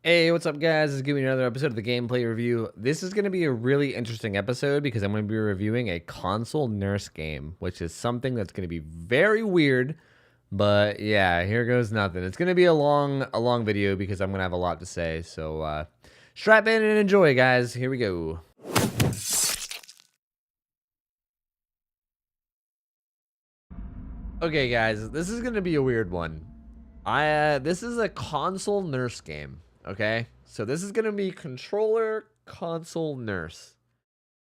Hey, what's up, guys? This is giving you another episode of the gameplay review. This is going to be a really interesting episode because I'm going to be reviewing a console nurse game, which is something that's going to be very weird. But yeah, here goes nothing. It's going to be a long video because I'm going to have a lot to say. So strap in and enjoy, guys. Here we go. Okay, guys, this is going to be a weird one. This is a console nurse game. Okay, so this is gonna be controller console nurse.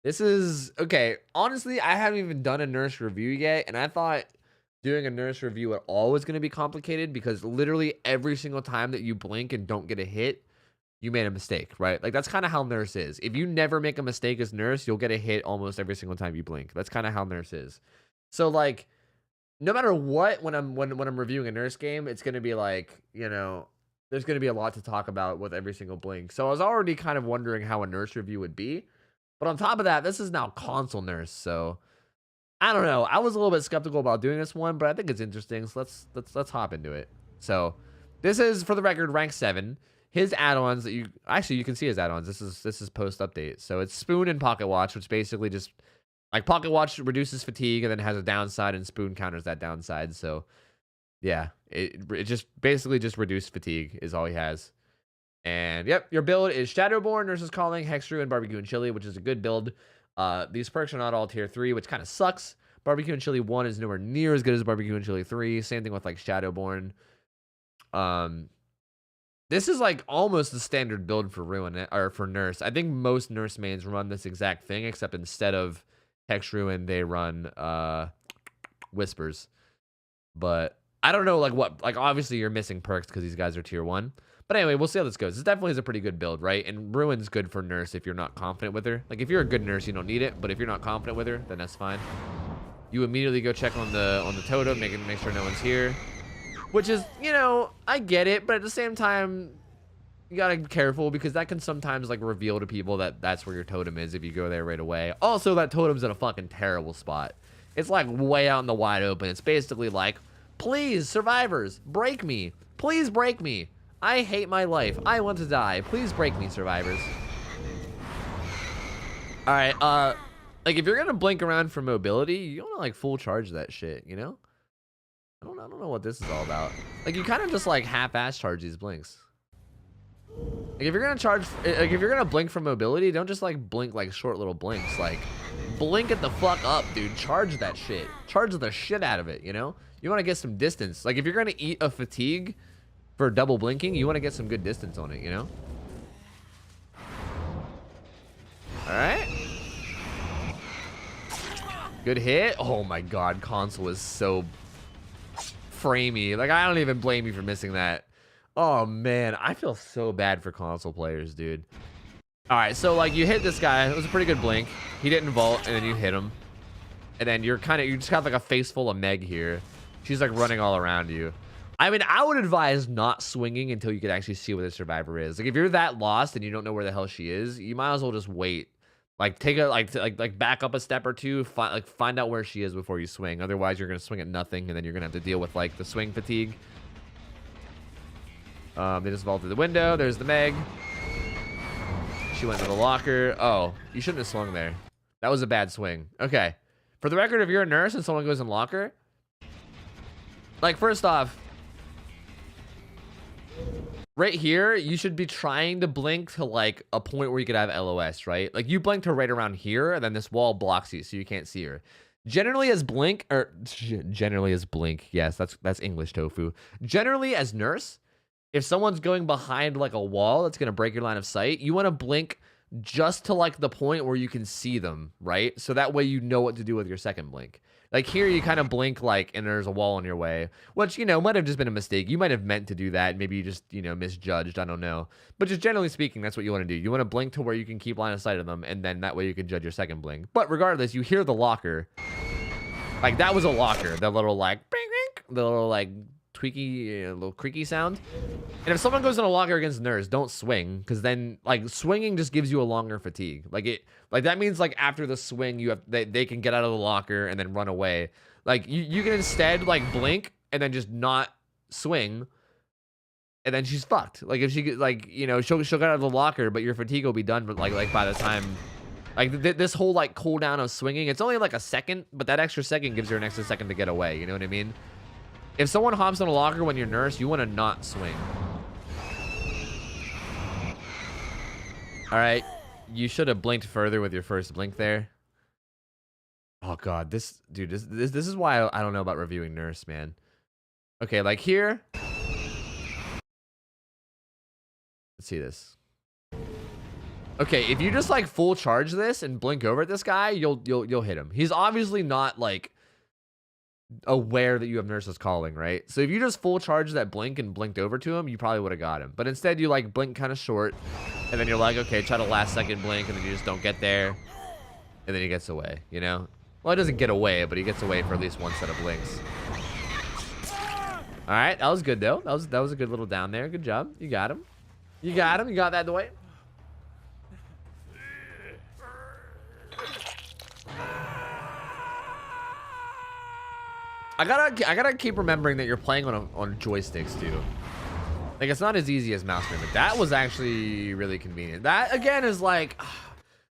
This is okay. Honestly, I haven't even done a nurse review yet, and I thought doing a nurse review at all was gonna be complicated because literally every single time that you blink and don't get a hit, you made a mistake, right? Like that's kind of how nurse is. If you never make a mistake as nurse, you'll get a hit almost every single time you blink. That's kind of how nurse is. So like, no matter what, when I'm reviewing a nurse game, it's gonna be like, there's going to be a lot to talk about with every single blink. So I was already kind of wondering how a nurse review would be. But on top of that, this is now console nurse. So I don't know. I was a little bit skeptical about doing this one, but I think it's interesting. So let's hop into it. So this is, for the record, rank 7. His add-ons that you can see his add-ons. This is post update. So it's Spoon and Pocket Watch, which basically just like Pocket Watch reduces fatigue and then has a downside, and Spoon counters that downside. So yeah, it just basically just reduced fatigue is all he has. And yep, your build is Shadowborn, Nurse's Calling, Hextrew, and Barbecue and Chili, which is a good build. These perks are not all tier 3, which kind of sucks. Barbecue and Chili 1 is nowhere near as good as Barbecue and Chili 3. Same thing with like Shadowborn. This is like almost the standard build for Ruin or for Nurse. I think most Nurse mains run this exact thing, except instead of Hextrew, they run Whispers. But I don't know, like obviously you're missing perks because these guys are tier 1. But anyway, we'll see how this goes. This definitely is a pretty good build, right? And Ruin's good for nurse if you're not confident with her. Like if you're a good nurse, you don't need it. But if you're not confident with her, then that's fine. You immediately go check on the totem, make sure no one's here. Which is, I get it, but at the same time, you gotta be careful because that can sometimes like reveal to people that that's where your totem is if you go there right away. Also, that totem's in a fucking terrible spot. It's like way out in the wide open. It's basically like, please, survivors, break me. Please break me. I hate my life. I want to die. Please break me, survivors. All right, like if you're gonna blink around for mobility, you don't like full charge that shit, I don't know what this is all about. Like you kind of just like half-ass charge these blinks. Like if you're gonna blink for mobility, don't just like blink like short little blinks. Like blink it the fuck up, dude. Charge that shit. Charge the shit out of it, You want to get some distance. Like if you're gonna eat a fatigue for double blinking, you want to get some good distance on it, All right. Good hit. Oh my god, console is so framey. Like I don't even blame you for missing that. Oh man, I feel so bad for console players, dude. All right, so like you hit this guy. It was a pretty good blink. He didn't vault, and then you hit him. And then you just got like a face full of Meg here. She's like running all around you. I mean, I would advise not swinging until you can actually see where the survivor is. Like if you're that lost and you don't know where the hell she is, you might as well just wait. Like take a like back up a step or two, find out where she is before you swing. Otherwise, you're gonna swing at nothing, and then you're gonna have to deal with like the swing fatigue. They just vaulted the window. There's the Meg. She went to the locker. Oh, you shouldn't have swung there. That was a bad swing. Okay. For the record, if you're a nurse and someone goes in locker, like first off, right here, you should be trying to blink to like a point where you could have LOS, right? Like you blink to right around here, and then this wall blocks you, so you can't see her. Generally as blink, yes, that's English tofu. Generally as nurse, if someone's going behind like a wall that's gonna break your line of sight, you want to blink just to like the point where you can see them, right? So that way you know what to do with your second blink. Like here, you kind of blink like, and there's a wall in your way, which, might have just been a mistake. You might have meant to do that. Maybe you just, misjudged. I don't know. But just generally speaking, that's what you want to do. You want to blink to where you can keep line of sight of them, and then that way you can judge your second blink. But regardless, you hear the locker. Like that was a locker. That little like, bing, bing, the little like tweaky, little creaky sound. And if someone goes in a locker against nurse, don't swing, because then like swinging just gives you a longer fatigue. Like that means like after the swing, they can get out of the locker and then run away. Like you can instead like blink and then just not swing, and then she's fucked. Like if she get like, you know, she'll get out of the locker, but your fatigue will be done. But like by the time, like this whole like cooldown of swinging, it's only like a second, but that extra second gives her an extra second to get away. You know what I mean? If someone hops on a locker when you're nurse, you want to not swing. All right, you should have blinked further with your first blink there. Oh god, this dude, this is why I don't know about reviewing nurse, man. Okay, like here. Let's see this. Okay, if you just like full charge this and blink over at this guy, you'll hit him. He's obviously not like aware that you have nurses calling, right? So if you just full charge that blink and blinked over to him, you probably would have got him. But instead you like blink kind of short, and then you're like, okay, try to last second blink, and then you just don't get there, and then he gets away, you know? Well, he doesn't get away, but he gets away for at least one set of blinks. All right, that was good though. That was a good little down there. Good job. You got him. You got him. You got that the way. I gotta keep remembering that you're playing on joysticks too. Like it's not as easy as mouse movement. That was actually really convenient. That again is like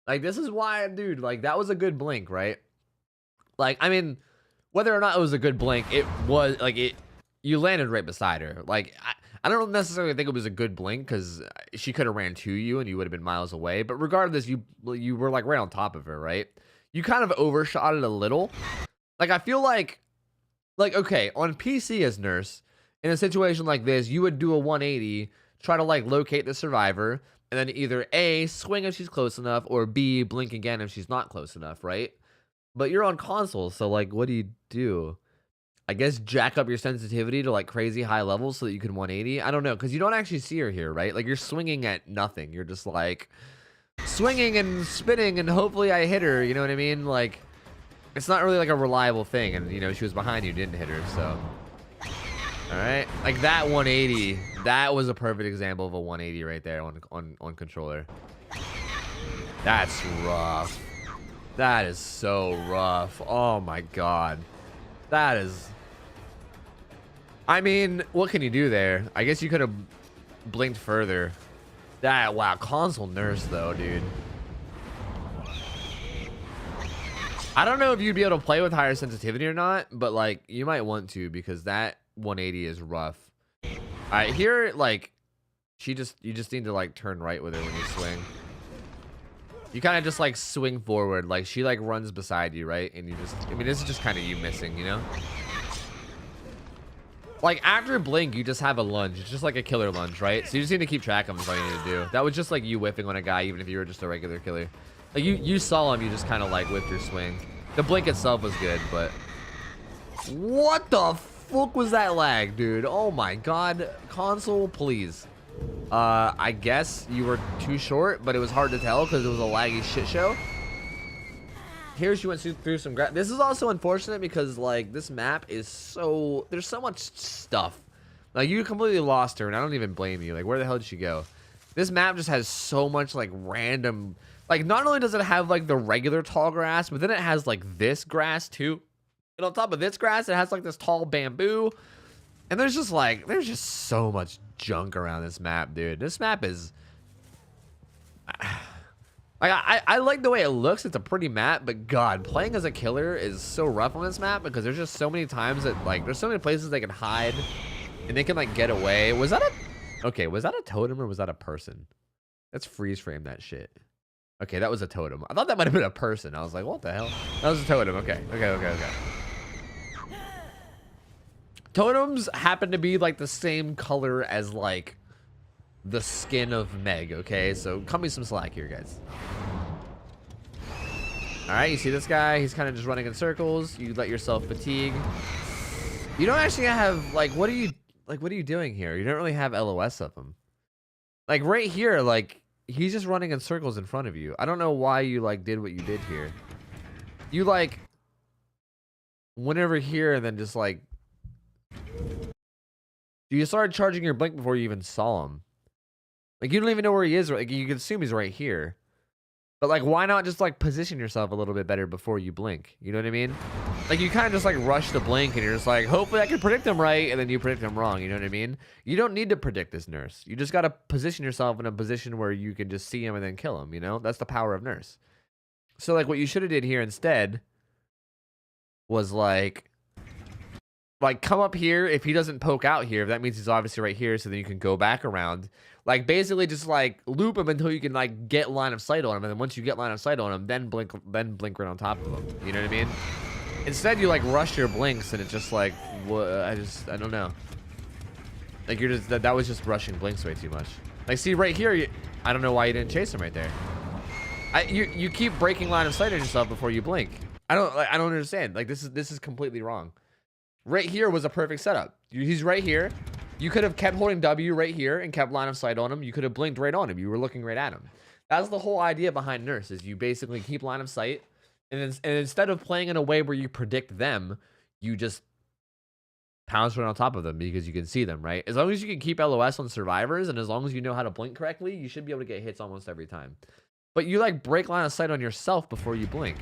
this is why, dude. Like that was a good blink, right? Like I mean, whether or not it was a good blink, it was like it. You landed right beside her. Like I don't necessarily think it was a good blink because she could have ran to you and you would have been miles away. But regardless, you were like right on top of her, right? You kind of overshot it a little. Like I feel like okay, on PC as nurse, in a situation like this, you would do a 180, try to like locate the survivor, and then either A, swing if she's close enough, or B, blink again if she's not close enough, right? But you're on console, so like what do? I guess jack up your sensitivity to like crazy high levels so that you can 180. I don't know, because you don't actually see her here, right? Like you're swinging at nothing. You're just like swinging and spinning and hopefully I hit her, you know what I mean? Like it's not really like a reliable thing, and you know she was behind you, didn't hit her, so all right, like that 180, that was a perfect example of a 180 right there on controller. That's rough. That is so rough. Oh my god, that is. I mean, what can you do there? I guess you could have blinked further. That wow, console nurse though, dude. I don't know if you'd be able to play with higher sensitivity or not, but like you might want to because that 180 is rough. All right, here like you just need to like turn right with her when you swing. You kind of just like swing forward, like she like runs beside you, right? And you just, I mean, this is just kind of you missing, you know? Like after blink, you just have a lunge. It's just like a killer lunge, right? So you just need to keep track of them. Is all you need to do. That was just like you whiffing on a guy, even if you were just a regular killer. Like you saw him, you just kind of like whipped your swing. The blink itself was good, but what the fuck was that lag, dude? Oh my god, console, please. I guess you were too short, but it was hard to tell because it was a laggy shit show. Here she went through some grass. This is also unfortunate because like this map is so, there's so much stuff. Like you completely lost her, and I don't even blame you. Like where the hell did she go? This map just has so much like random. Like, not only does it have, like, the regular tall grass, but then it has, like, this grass, too. And on top of this grass, it has, like, this tall bamboo. And there's just, like, there's just so much junk around this map, dude. This map is... Like, I like the way it looks. It's a pretty map. But, God, playing as a killer is so rough on this map because there's just so many times that, like, there's so many places they can hide. And they can, like, get away. Was that a... Okay, was that a totem or was that a person? Let's freeze frame that shit. Okay, that was a totem. I thought that might have been a person. I was like, what the hell? That was a totem. Okay. Totems happen to be like the same color as like the skin of Meg, okay? So cut me some slack here, guys. All right, you see this guy? He's kind of just running in circles. You let yourself fatigue. You don't actually have like, what are you doing here? You don't really have LOS of him. Like right here, like, he's just running in circles in front of you. I don't know why you like did what you did here. You like went over here and then just like you started charging your blink before you even saw him. Like you don't even know where he is. Like you can assume he's right here. But like why not just like position yourself a little bit better before you blink? You know what I mean? Like, you kind of just like rush the blink and you're just like, hopefully I can predict them right, and then you predict them wrong. You know what I mean? You don't need to predict this nurse. You just got to position yourself in a position where you can just see him and then kill him. You know, that's the power of nurse. So like what you should have did here instead was like come up here. If he doesn't poke out here, that means he's obviously right here, so then you can go back around. Like, basically just like loop him until you can like get line of sight on him, and then once you get line of sight on him, then blink right on top of him. You know what I mean? Instead, you like rush your blinks, and it's just like, what? I don't know. Like, you're just that was just rushing blinks way too much. Like, see right here, I don't know why you didn't chase him right there. You keep breaking line of sight on yourself before you blink. I don't understand. Like, this is completely wrong. Right here was a perfect setup. He's right here. You could have kept holding W right here and kept line of sight on him. You could have blinked right on him. You were looking right at him. That's the whole idea behind nurse, is you basically keep line of sight, and instead of playing in a way where you predict them, you just pounce right on top of them because you can see them, right? As long as you can keep LOS on survivors, and as long as you know how to blink correctly, you should be able to get hits almost every time. But you like break line of sight on yourself before you blink.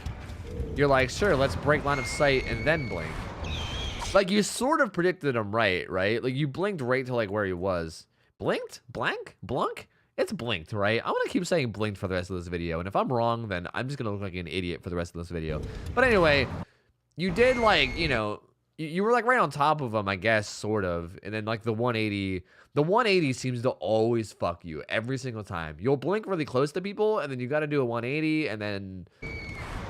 You're like, sure, let's break line of sight and then blink. Like, you sort of predicted him right? Like, you blinked right to like where he was. Blinked? Blank? Blunk? It's blinked, right? I'm gonna keep saying blinked for the rest of this video, and if I'm wrong, then I'm just gonna look like an idiot for the rest of this video. But anyway, you did like, you know, you were like right on top of him, I guess, sort of, and then like the 180 seems to always fuck you every single time. You'll blink really close to people, and then you got to do a 180, and then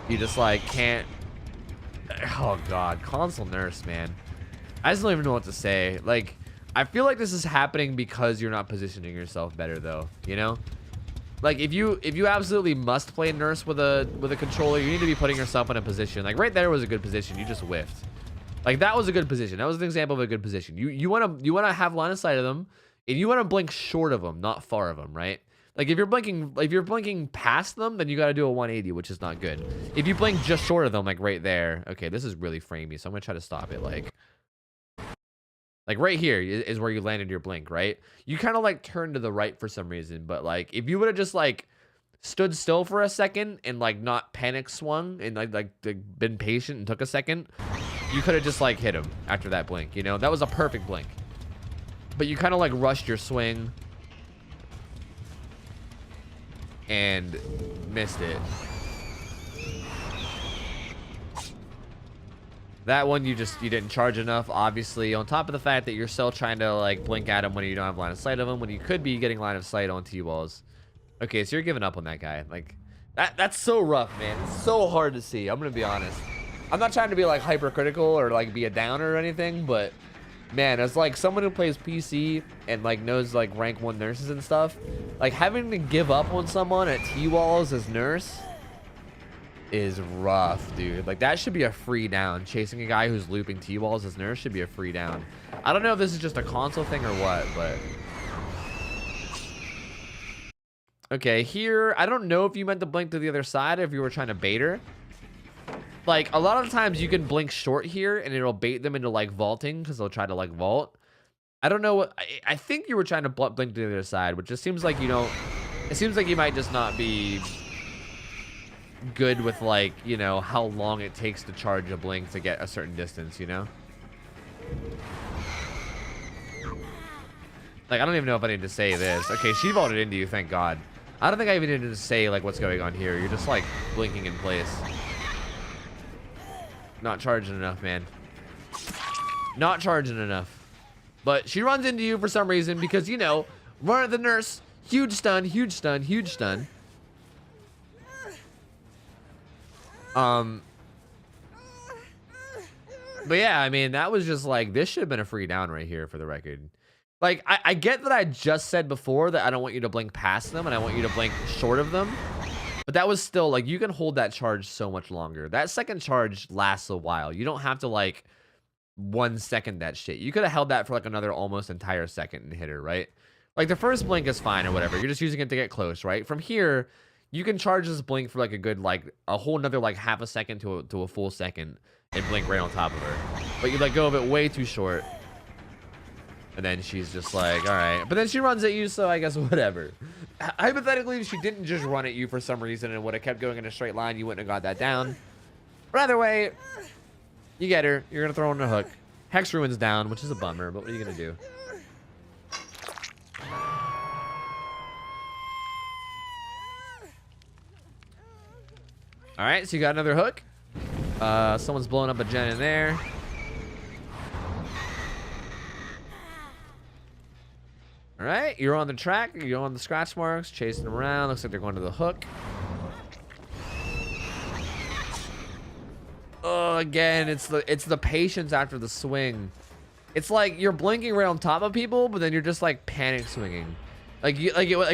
you just like can't. Oh god, console nurse, man. I just don't even know what to say. Like, I feel like this is happening because you're not positioning yourself better, though. You know, like if you absolutely must play nurse with a controller, you need to be putting yourself in a position. Like right there was a good position. You just whiffed. Like, that was a good position. That was an example of a good position. You wanna have line of sight of them, and you wanna blink short of them, not far of them, right? Like, if you're blinking past them, then you gotta do a 180, which is not good. If you blink just short of them, like right there, okay, this is really framey, so I'm gonna try to stop it. Like right here is where you landed your blink, right? You kind of like turned to the right for some reason, but like if you would have just like stood still for a second and like not panic swung and like been patient and took a second, you could have just like hit him after that blink. You know, that was a perfect blink, but you kind of like rushed your swing and missed it. That one, you didn't charge enough, obviously, on top of the fact that you're still trying to like blink at him when you don't have line of sight of him, when you could be getting line of sight on T-walls. Okay, so you're giving up on that guy. Like, that's so rough, man. It's so hard to see. I'm gonna be honest. I'm not trying to be like hypercritical or like be a downer or anything, but man, as like someone who plays PC and like knows like rank 1 nurses and stuff, like having to give up on someone at T-walls as nurse is rough, dude. Like, that should be a free down. Chasing a guy who's looping T-walls as nurse should be a free down. I don't know if this is just a console thing or what, but okay, here, I don't know if you meant to blink to the other side or if you were trying to bait her. Like, a lot of times you can blink short here and it'll bait them into like vaulting because they'll try to like vault. I don't know what, I think you were trying to blink to the other side, which just seems like you don't, it seems like you might just not be good with like, you know, how long it takes to charge a blink to get a certain distance, you know? Like, I don't even know if I need to say this. Okay, she vaulted into you, thank God. I don't think I even need to say like what's going on here. You're just like blinking in place. Not charging enough, man. Not charging enough. But she runs into you for some reason because, you know, run at the nurse. Huge stun, huge stun, huge stun. But yeah, I mean, that was just like, this should have been a free down right here for the record. Like, I get that I just said before that I don't want you to blink past them and I want you to blink short of them. But that was still, like, you can hold that charge so much longer. That second charge lasts a while. You don't have to, like, 1 second that shit. You could have held that for, like, another almost entire second and hit her, right? Like, the first blink is fine or whatever. You're just using it to get close, right? From here, you can charge this blink for, like, a good, like, a whole nother, like, half a second to a full second and blink right on top of her. But you let go of it way too short. And then she's just like, all right. But then she runs at you, so I guess whatever. Hypothetically, if she didn't just run at you for some reason and would have kept going in a straight line, you wouldn't have got that down. But either way, You get her. You're gonna throw in a hook. Hex Ruin's down, which is a bummer, but what are you gonna do? Alright, so you got another hook. Someone's blowing up a gen in there. Alright, you're on the track. You're on the scratch marks, chasing them around. Looks like they're going to the hook. Oh, again, it's the patience after the swing. It's like you're blinking right on top of people, but then you're just like panic swinging. Like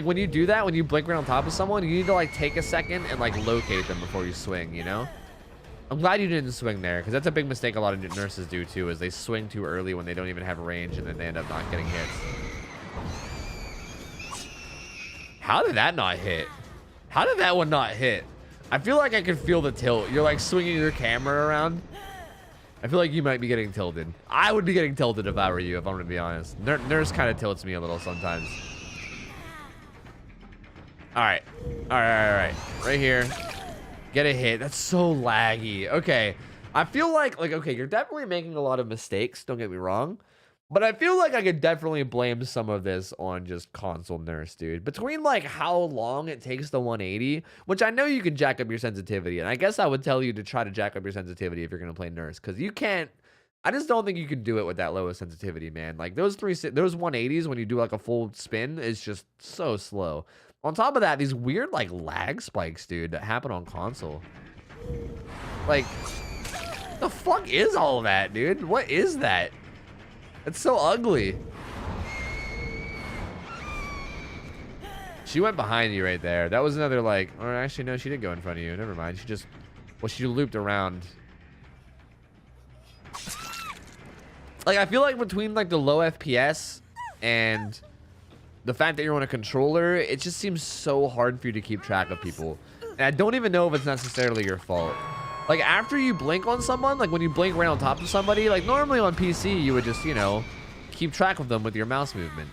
when you do that, when you blink right on top of someone, you need to like take a second and like locate them before you swing, you know? I'm glad you didn't swing there, because that's a big mistake a lot of nurses do too, is they swing too early when they don't even have range, and then they end up not getting hits. How did that not hit? How did that one not hit? I feel like I could feel the tilt. You're like swinging your camera around. I feel like you might be getting tilted. I would be getting tilted if I were you, if I'm gonna be honest. Nurse kind of tilts me a little sometimes. All right. Right here. Get a hit. That's so laggy. Okay. I feel like, okay, you're definitely making a lot of mistakes. Don't get me wrong. But I feel like I could definitely blame some of this on just console nurse, dude. Between like how long it takes the 180, which I know you can jack up your sensitivity. And I guess I would tell you to try to jack up your sensitivity if you're going to play nurse. Because you can't, I just don't think you can do it with that low of sensitivity, man. Like those 180s when you do like a full spin is just so slow. On top of that, these weird like lag spikes, dude, that happen on console. Like, the fuck is all that, dude? What is that? It's so ugly. She went behind you right there. That was another like, or actually no, she did go in front of you. Never mind. She just, well, she looped around. Like, I feel like between like the low FPS and the fact that you're on a controller, it just seems so hard for you to keep track of people. And I don't even know if it's necessarily your fault. Like, after you blink on someone, like when you blink right on top of somebody, like normally on PC, you would just, you know, keep track of them with your mouse movement.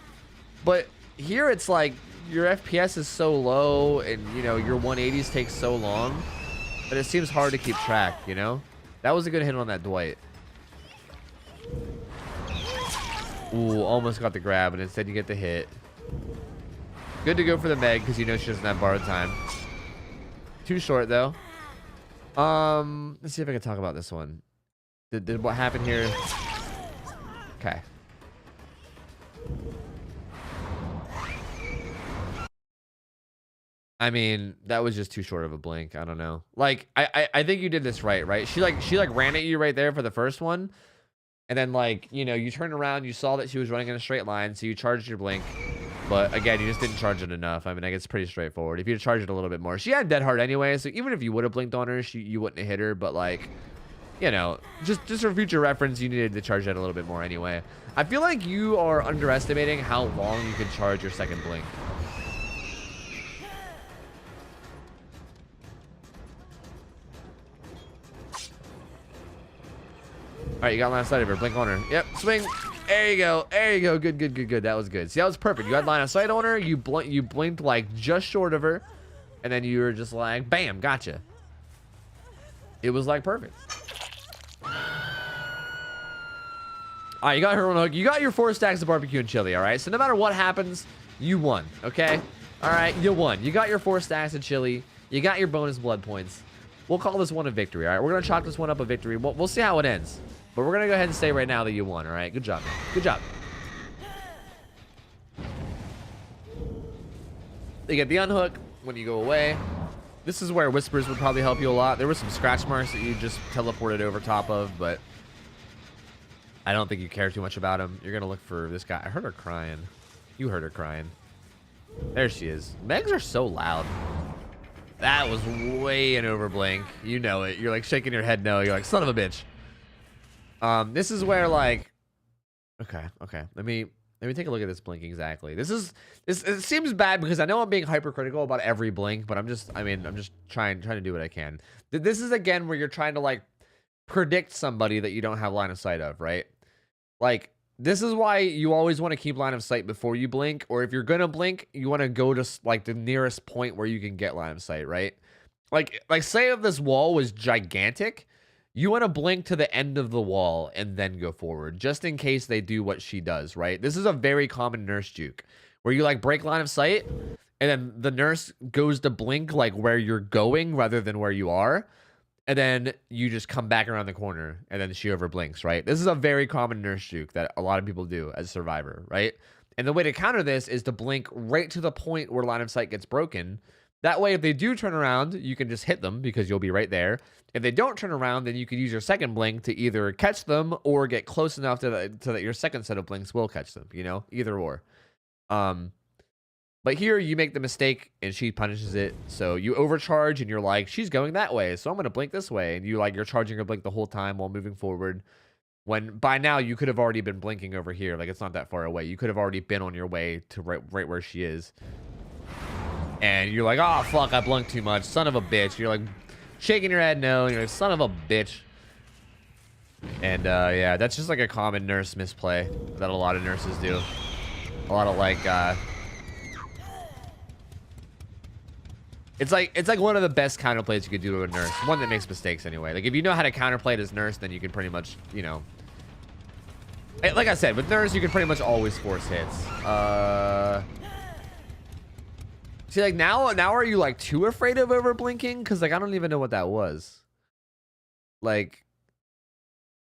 But here it's like your FPS is so low and, you know, your 180s take so long that it seems hard to keep track, you know? That was a good hit on that Dwight. Ooh, almost got the grab, and instead you get the hit. Good to go for the Meg, because you know she doesn't have borrowed time. Too short, though. Let's see if I can talk about this one. Did what happened here? Okay. I mean, that was just too short of a blink. I don't know. Like, I think you did this right? She ran at you right there for the first one. And then, like, you know, you turned around, you saw that she was running in a straight line, so you charged your blink. But again, you just didn't charge it enough. I mean, I guess it's pretty straightforward. If you charged it a little bit more, she had dead hard anyway, so even if you would have blinked on her, you wouldn't have hit her. But like, you know, just for future reference, you needed to charge that a little bit more anyway. I feel like you are underestimating how long you can charge your second blink. All right, you got line of sight of her. Blink on her. Yep, swing. There you go. There you go. Good. That was good. See, that was perfect. You had line of sight on her. You blinked like just short of her, and then you were just like, bam, gotcha. It was like perfect. All right, you got her on a hook. You got your 4 stacks of barbecue and chili. All right, so no matter what happens, you won. Okay. All right, you won. You got your 4 stacks of chili. You got your bonus blood points. We'll call this one a victory. All right, we're gonna chalk this one up a victory. We'll see how it ends. But we're going to go ahead and say right now that you won, all right? Good job, man. Good job. You get the unhook when you go away. This is where Whispers would probably help you a lot. There were some scratch marks that you just teleported over top of, but I don't think you care too much about them. You're going to look for this guy. I heard her crying. You heard her crying. There she is. Megs are so loud. That was way an overblink. You know it. You're like shaking your head no. You're like, son of a bitch. This is where like, okay. Let me take a look at this blink exactly. It seems bad because I know I'm being hypercritical about every blink, but I'm just trying to do what I can. This is again where you're trying to like predict somebody that you don't have line of sight of, right? Like, this is why you always want to keep line of sight before you blink, or if you're gonna blink, you want to go to like the nearest point where you can get line of sight, right? Like say if this wall was gigantic, you want to blink to the end of the wall and then go forward, just in case they do what she does, right? This is a very common nurse juke, where you like break line of sight, and then the nurse goes to blink like where you're going rather than where you are, and then you just come back around the corner, and then she overblinks, right? This is a very common nurse juke that a lot of people do as a survivor, right? And the way to counter this is to blink right to the point where line of sight gets broken. That way, if they do turn around, you can just hit them because you'll be right there. If they don't turn around, then you can use your second blink to either catch them or get close enough to that your second set of blinks will catch them, you know? Either or. But here, you make the mistake, and she punishes it. So you overcharge, and you're like, she's going that way, so I'm going to blink this way. And you're charging her blink the whole time while moving forward. When by now you could have already been blinking over here. Like, it's not that far away. You could have already been on your way to right where she is. And you're like, oh, fuck, I blinked too much. Son of a bitch. You're like shaking your head no. You're like, son of a bitch. And, yeah, that's just like a common nurse misplay that a lot of nurses do. A lot of, like, It's like one of the best counterplays you could do to a nurse. One that makes mistakes anyway. Like, if you know how to counterplay it as nurse, then you can pretty much, you know. Like I said, with nurse, you can pretty much always force hits. See, like, now are you, like, too afraid of over blinking? Because, like, I don't even know what that was. Like,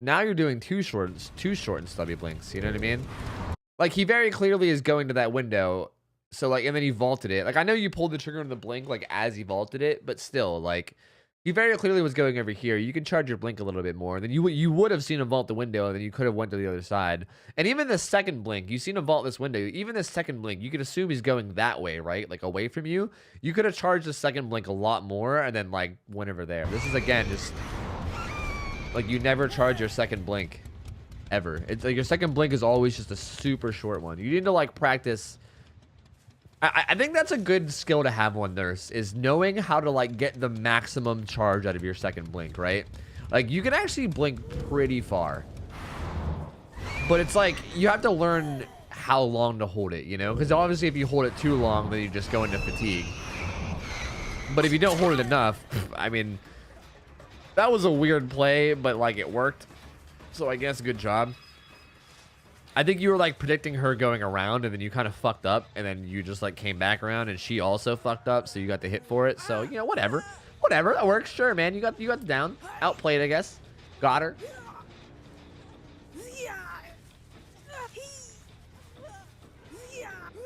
now you're doing too short and stubby blinks. You know what I mean? Like, he very clearly is going to that window. So, like, and then he vaulted it. Like, I know you pulled the trigger on the blink, like, as he vaulted it, but still, like, he very clearly was going over here. You can charge your blink a little bit more. Then you would have seen him vault the window, and then you could have went to the other side. And even the second blink, you've seen him vault this window. Even the second blink, you could assume he's going that way, right? Like, away from you. You could have charged the second blink a lot more, and then, like, went over there. This is, again, just, like, you never charge your second blink. Ever. It's like your second blink is always just a super short one. You need to, like, practice. I think that's a good skill to have on nurse, is knowing how to, like, get the maximum charge out of your second blink, right? Like, you can actually blink pretty far, but it's like you have to learn how long to hold it, you know? Because obviously if you hold it too long, then you just go into fatigue. But if you don't hold it enough, I mean, that was a weird play, but, like, it worked. So I guess good job. I think you were, like, predicting her going around, and then you kind of fucked up, and then you just, like, came back around, and she also fucked up, so you got the hit for it. So, you know, whatever. Whatever. That works. Sure, man. You got the down. Outplayed, I guess. Got her.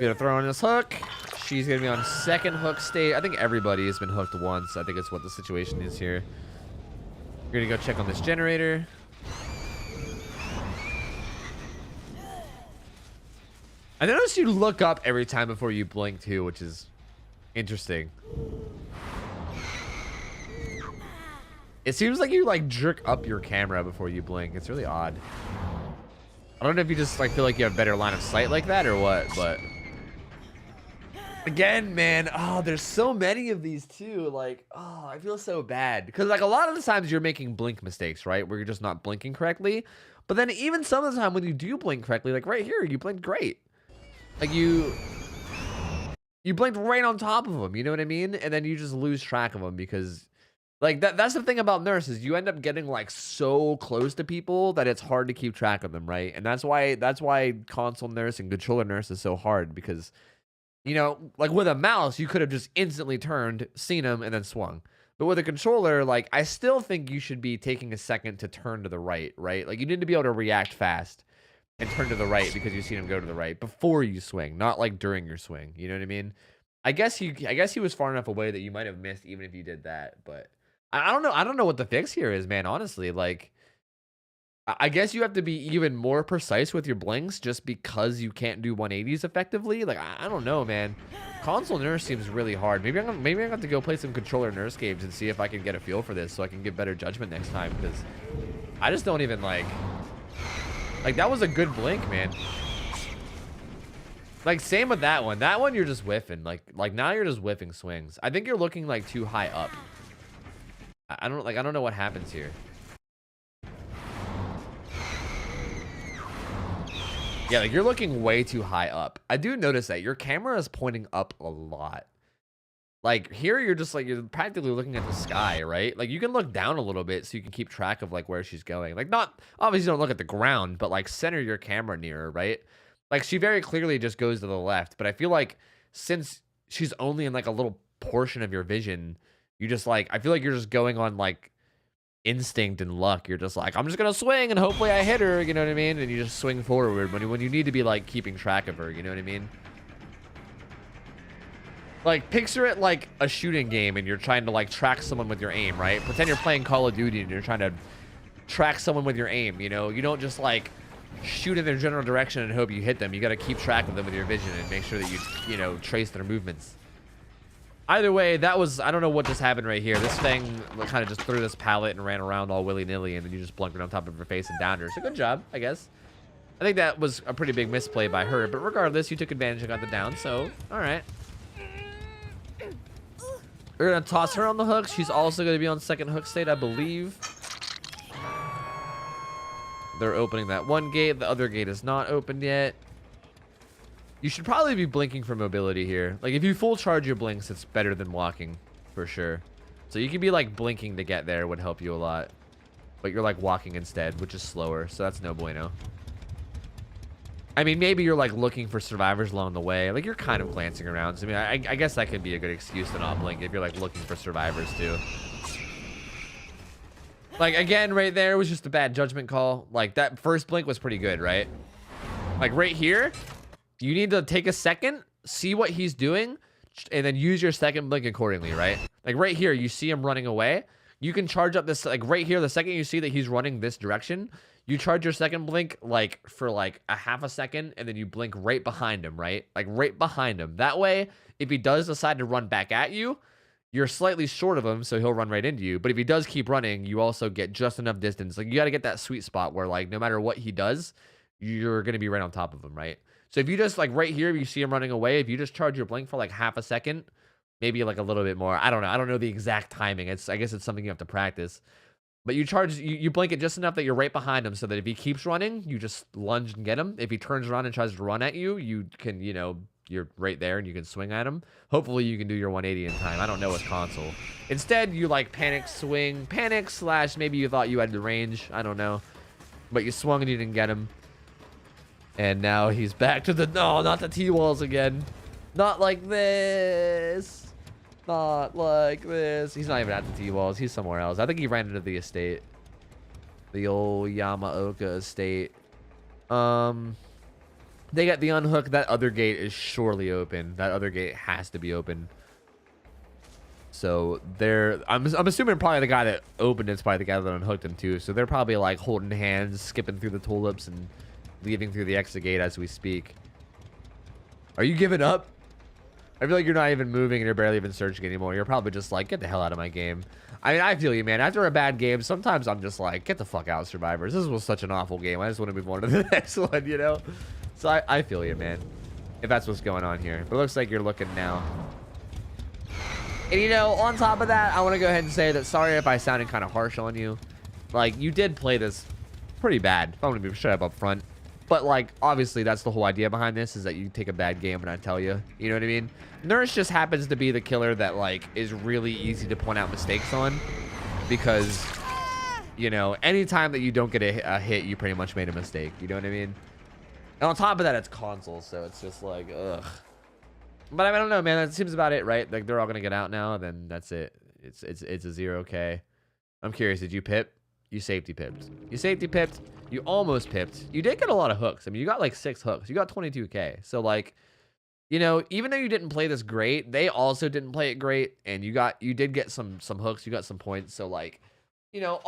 Gonna throw in this hook. She's gonna be on second hook stage. I think everybody has been hooked once. I think it's what the situation is here. We're gonna go check on this generator. I noticed you look up every time before you blink too, which is interesting. It seems like you, like, jerk up your camera before you blink. It's really odd. I don't know if you just, like, feel like you have better line of sight like that or what, but again, man, oh, there's so many of these too. Like, oh, I feel so bad because, like, a lot of the times you're making blink mistakes, right? Where you're just not blinking correctly. But then even some of the time when you do blink correctly, like right here, you blinked great. Like, you blinked right on top of them, you know what I mean? And then you just lose track of them because, like, that's the thing about nurses. You end up getting, like, so close to people that it's hard to keep track of them, right? And that's why console nurse and controller nurse is so hard because, you know, like with a mouse, you could have just instantly turned, seen them, and then swung. But with a controller, like, I still think you should be taking a second to turn to the right, right? Like, you need to be able to react fast and turn to the right because you've seen him go to the right before you swing, not like during your swing. You know what I mean? I guess he was far enough away that you might have missed even if you did that. But I don't know. I don't know what the fix here is, man. Honestly, like, I guess you have to be even more precise with your blinks just because you can't do 180s effectively. Like, I don't know, man. Console nurse seems really hard. Maybe I'm gonna have to go play some controller nurse games and see if I can get a feel for this so I can get better judgment next time because I just don't even like that was a good blink, man. Like, same with that one. That one you're just whiffing. Like now you're just whiffing swings. I think you're looking, like, too high up. I don't know what happens here. Yeah, like, you're looking way too high up. I do notice that your camera is pointing up a lot. Like here, you're just like you're practically looking at the sky, right? Like you can look down a little bit so you can keep track of like where she's going. Like not obviously don't look at the ground, but like center your camera near her, right? Like she very clearly just goes to the left, but I feel like since she's only in like a little portion of your vision, you just like I feel like you're just going on like instinct and luck. You're just like I'm just gonna swing and hopefully I hit her. You know what I mean? And you just swing forward when you need to be like keeping track of her. You know what I mean? Like, picture it like a shooting game and you're trying to, like, track someone with your aim, right? Pretend you're playing Call of Duty and you're trying to track someone with your aim, you know? You don't just, like, shoot in their general direction and hope you hit them. You gotta keep track of them with your vision and make sure that you know, trace their movements. Either way, that was... I don't know what just happened right here. This thing kind of just threw this pallet and ran around all willy-nilly and then you just blunked it on top of her face and downed her. So good job, I guess. I think that was a pretty big misplay by her, but regardless, you took advantage and got the down, so alright. We're gonna toss her on the hook. She's also gonna be on second hook state, I believe. They're opening that one gate. The other gate is not opened yet. You should probably be blinking for mobility here. Like, if you full charge your blinks, it's better than walking, for sure. So you can be, like, blinking to get there would help you a lot. But you're, like, walking instead, which is slower, so that's no bueno. I mean, maybe you're, like, looking for survivors along the way. Like, you're kind of glancing around. So, I mean, I guess that could be a good excuse to not blink if you're, like, looking for survivors, too. Like, again, right there was just a bad judgment call. Like, that first blink was pretty good, right? Like, right here, you need to take a second, see what he's doing, and then use your second blink accordingly, right? Like, right here, you see him running away. You can charge up this, like, right here, the second you see that he's running this direction, you charge your second blink, like, for, like, a half a second, and then you blink right behind him, right? Like, right behind him. That way, if he does decide to run back at you, you're slightly short of him, so he'll run right into you. But if he does keep running, you also get just enough distance. Like, you got to get that sweet spot where, like, no matter what he does, you're going to be right on top of him, right? So if you just, like, right here, you see him running away, if you just charge your blink for, like, half a second, maybe, like, a little bit more. I don't know. I don't know the exact timing. I guess it's something you have to practice. But you blink it just enough that you're right behind him so that if he keeps running, you just lunge and get him. If he turns around and tries to run at you, you can, you know, you're right there and you can swing at him. Hopefully you can do your 180 in time. I don't know with console. Instead, you like panic swing, panic slash maybe you thought you had the range. I don't know. But you swung and you didn't get him. And now he's back to the, no, not the T-walls again. Not like this. Not like this. He's not even at the T-walls. He's somewhere else. I think he ran into the estate. The old Yamaoka estate. They got the unhook. That other gate is surely open. That other gate has to be open. So they're... I'm assuming probably the guy that opened it's probably the guy that unhooked him too. So they're probably like holding hands, skipping through the tulips, and leaving through the exit gate as we speak. Are you giving up? I feel like you're not even moving and you're barely even searching anymore. You're probably just like, get the hell out of my game. I mean, I feel you, man. After a bad game, sometimes I'm just like, get the fuck out, survivors. This was such an awful game. I just want to move on to the next one, you know? So I feel you, man. If that's what's going on here. But it looks like you're looking now. And, you know, on top of that, I want to go ahead and say that sorry if I sounded kind of harsh on you. Like, you did play this pretty bad. If I'm going to be straight up front. But, like, obviously, that's the whole idea behind this, is that you take a bad game and I tell you. You know what I mean? Nurse just happens to be the killer that, like, is really easy to point out mistakes on. Because, you know, anytime that you don't get a hit, you pretty much made a mistake. You know what I mean? And on top of that, it's console, so it's just like, ugh. But I don't know, man. That seems about it, right? Like, they're all going to get out now, then that's it. It's a 0K. I'm curious, did you pip? You safety pipped. You safety pipped. You almost pipped. You did get a lot of hooks. I mean, you got like 6 hooks. You got 22K. So like, you know, even though you didn't play this great, they also didn't play it great. And you did get some hooks. You got some points. So like, you know,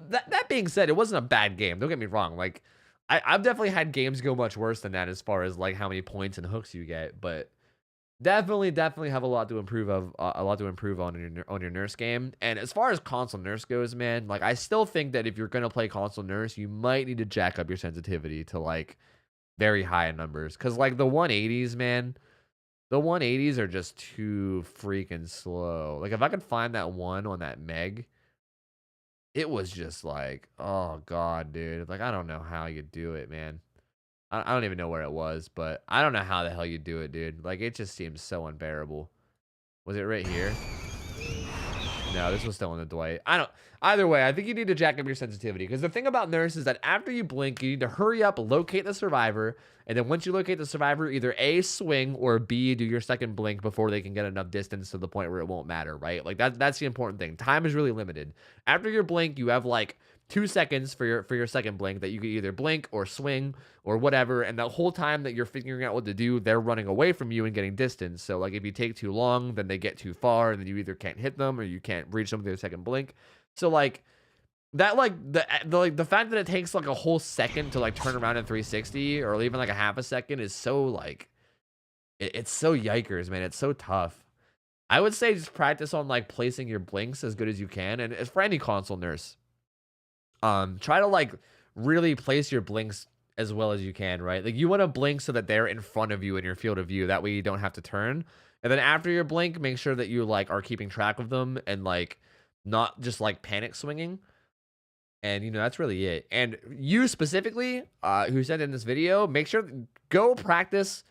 that being said, it wasn't a bad game. Don't get me wrong. Like, I've definitely had games go much worse than that as far as like how many points and hooks you get. But definitely have a lot to improve on your nurse game. And as far as console nurse goes, man, like I still think that if you're gonna play console nurse, you might need to jack up your sensitivity to like very high numbers, because like the 180s, man, the 180s are just too freaking slow. Like if I could find that one on that Meg, it was just like, oh god, dude, like I don't know how you do it, man. I don't even know where it was, but I don't know how the hell you do it, dude. Like, it just seems so unbearable. Was it right here? No, this was still in the Dwight. I don't. Either way, I think you need to jack up your sensitivity, because the thing about Nurse is that after you blink, you need to hurry up, locate the survivor, and then once you locate the survivor, either A, swing, or B, do your second blink before they can get enough distance to the point where it won't matter, right? Like that's the important thing. Time is really limited. After your blink, you have like 2 seconds for your second blink that you can either blink or swing or whatever, and the whole time that you're figuring out what to do, they're running away from you and getting distance. So like if you take too long, then they get too far, and then you either can't hit them or you can't reach them with your second blink. So like that, like the fact that it takes like a whole second to like turn around in 360, or even like a half a second, is so like it's so yikers, man. It's so tough. I would say just practice on like placing your blinks as good as you can, and it's for any console nurse. Try to like really place your blinks as well as you can, right? Like you want to blink so that they're in front of you in your field of view. That way you don't have to turn. And then after your blink, make sure that you like are keeping track of them and like not just like panic swinging. And you know, that's really it. And you specifically, who sent in this video, make sure go practice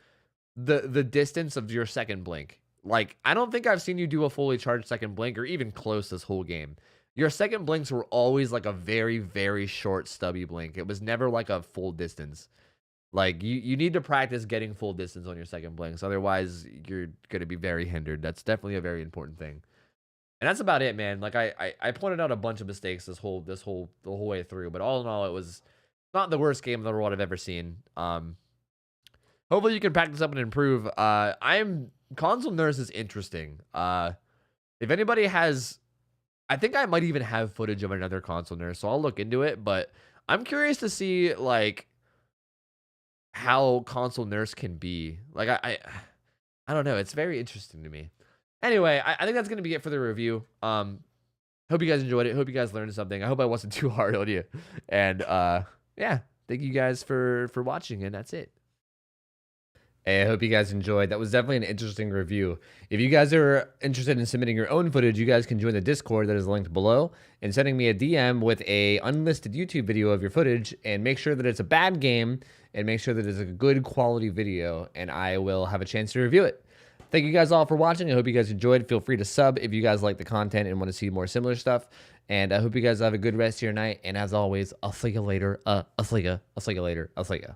the distance of your second blink. Like I don't think I've seen you do a fully charged second blink or even close this whole game. Your second blinks were always like a very, very short stubby blink. It was never like a full distance. Like you need to practice getting full distance on your second blinks. Otherwise, you're going to be very hindered. That's definitely a very important thing. And that's about it, man. Like I pointed out a bunch of mistakes the whole way through, but all in all, it was not the worst game in the world I've ever seen. Hopefully you can practice up and improve. Console Nurse is interesting. If anybody has, I think I might even have footage of another console nurse, so I'll look into it. But I'm curious to see like how console nurse can be. Like I don't know. It's very interesting to me. Anyway, I think that's gonna be it for the review. Hope you guys enjoyed it. Hope you guys learned something. I hope I wasn't too hard on you. And yeah, thank you guys for watching, and that's it. Hey, I hope you guys enjoyed. That was definitely an interesting review. If you guys are interested in submitting your own footage, you guys can join the Discord that is linked below and sending me a DM with a unlisted YouTube video of your footage, and make sure that it's a bad game and make sure that it's a good quality video, and I will have a chance to review it. Thank you guys all for watching. I hope you guys enjoyed. Feel free to sub if you guys like the content and want to see more similar stuff. And I hope you guys have a good rest of your night. And as always, I'll see you later. I'll see you later. I'll see you.